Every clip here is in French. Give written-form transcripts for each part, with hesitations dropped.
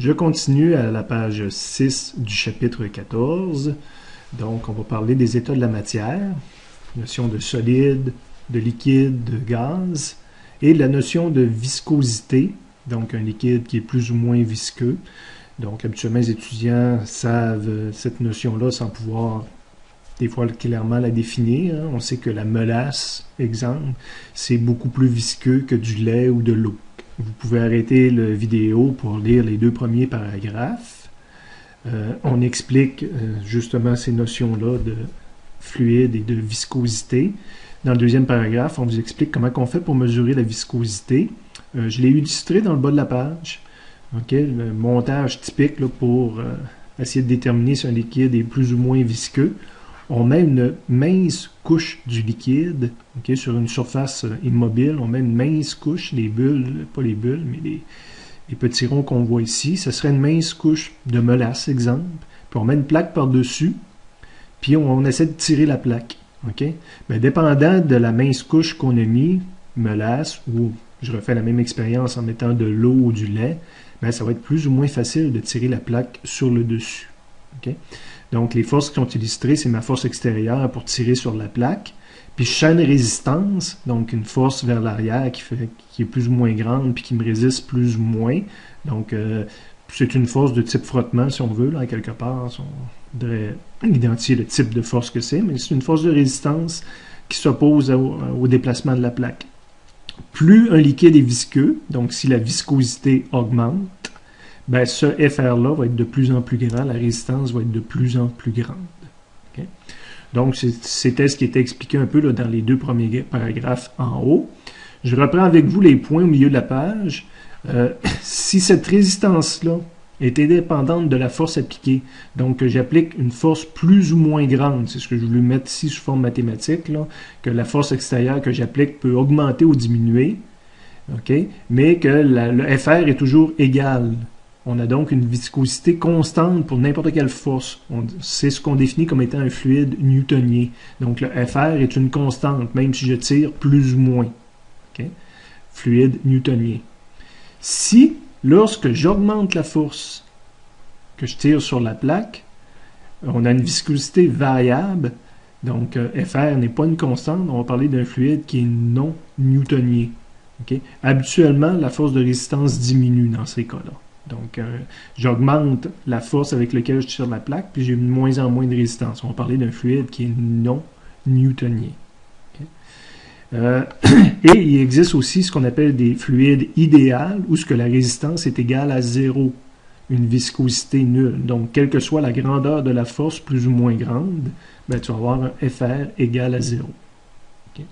Je continue à la page 6 du chapitre 14. Donc, on va parler des états de la matière, notion de solide, de liquide, de gaz, et la notion de viscosité, donc un liquide qui est plus ou moins visqueux. Donc, habituellement, les étudiants savent cette notion-là sans pouvoir des fois clairement la définir. On sait que la mélasse, exemple, c'est beaucoup plus visqueux que du lait ou de l'eau. Vous pouvez arrêter la vidéo pour lire les 2 premiers paragraphes. On explique justement ces notions-là de fluide et de viscosité. Dans le 2e paragraphe, on vous explique comment on fait pour mesurer la viscosité. Je l'ai illustré dans le bas de la page. Okay? Le montage typique là, pour essayer de déterminer si un liquide est plus ou moins visqueux. On met une mince couche du liquide sur une surface immobile. On met une mince couche, les bulles, pas les bulles, mais les petits ronds qu'on voit ici. Ce serait une mince couche de mélasse, exemple. Puis on met une plaque par-dessus, puis on essaie de tirer la plaque. Okay? Bien, dépendant de la mince couche qu'on a mis, mélasse, ou je refais la même expérience en mettant de l'eau ou du lait, bien, ça va être plus ou moins facile de tirer la plaque sur le dessus. Okay? Donc, les forces qui sont illustrées, c'est ma force extérieure pour tirer sur la plaque. Puis chaîne résistance, donc une force vers l'arrière qui est plus ou moins grande puis qui me résiste plus ou moins. Donc, c'est une force de type frottement, si on veut, là, quelque part. On devrait identifier le type de force que c'est, mais c'est une force de résistance qui s'oppose au déplacement de la plaque. Plus un liquide est visqueux, donc si la viscosité augmente, ben, ce FR-là va être de plus en plus grand, la résistance va être de plus en plus grande. Okay? Donc, c'était ce qui était expliqué un peu là, dans les 2 premiers paragraphes en haut. Je reprends avec vous les points au milieu de la page. Si cette résistance-là est indépendante de la force appliquée, donc j'applique une force plus ou moins grande, c'est ce que je voulais mettre ici sous forme mathématique, là, que la force extérieure que j'applique peut augmenter ou diminuer, okay? Mais que le FR est toujours égal. On a donc une viscosité constante pour n'importe quelle force. C'est ce qu'on définit comme étant un fluide newtonien. Donc, le FR est une constante, même si je tire plus ou moins. Okay? Fluide newtonien. Si, lorsque j'augmente la force que je tire sur la plaque, on a une viscosité variable, donc FR n'est pas une constante, on va parler d'un fluide qui est non newtonien. Okay? Habituellement, la force de résistance diminue dans ces cas-là. Donc, j'augmente la force avec laquelle je tire la plaque, puis j'ai de moins en moins de résistance. On va parler d'un fluide qui est non newtonien. Okay? Et il existe aussi ce qu'on appelle des fluides idéals, où ce que la résistance est égale à 0, une viscosité nulle. Donc, quelle que soit la grandeur de la force, plus ou moins grande, ben, tu vas avoir un FR égal à 0. Okay?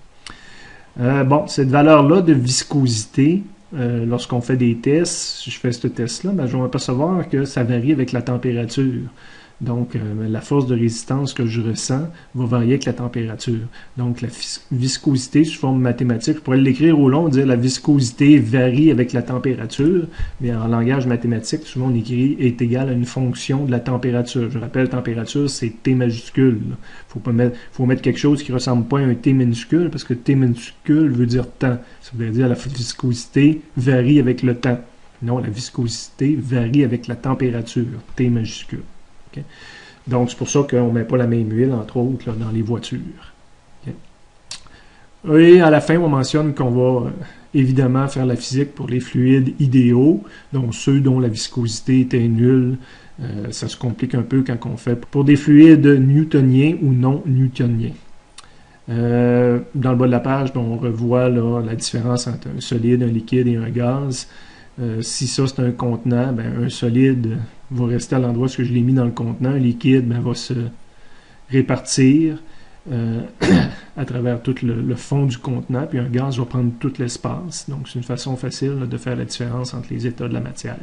Bon, cette valeur-là de viscosité, lorsqu'on fait des tests, si je fais ce test-là, ben, je vais m'apercevoir que ça varie avec la température. Donc, la force de résistance que je ressens va varier avec la température. Donc, la viscosité, sous forme mathématique, je pourrais l'écrire au long, dire la viscosité varie avec la température, mais en langage mathématique, souvent on écrit est égal à une fonction de la température. Je rappelle, température, c'est T majuscule. Il faut mettre quelque chose qui ne ressemble pas à un T minuscule, parce que T minuscule veut dire temps. Ça veut dire la viscosité varie avec le temps. Non, la viscosité varie avec la température, T majuscule. Okay? Donc, c'est pour ça qu'on ne met pas la même huile, entre autres, là, dans les voitures. Okay? Et à la fin, on mentionne qu'on va évidemment faire la physique pour les fluides idéaux, donc ceux dont la viscosité était nulle. Ça se complique un peu quand on fait pour des fluides newtoniens ou non newtoniens. Dans le bas de la page, on revoit là, la différence entre un solide, un liquide et un gaz. Si ça, c'est un contenant, ben, un solide va rester à l'endroit où je l'ai mis dans le contenant. Un liquide ben, va se répartir à travers tout le fond du contenant, puis un gaz va prendre tout l'espace. Donc, c'est une façon facile là, de faire la différence entre les états de la matière.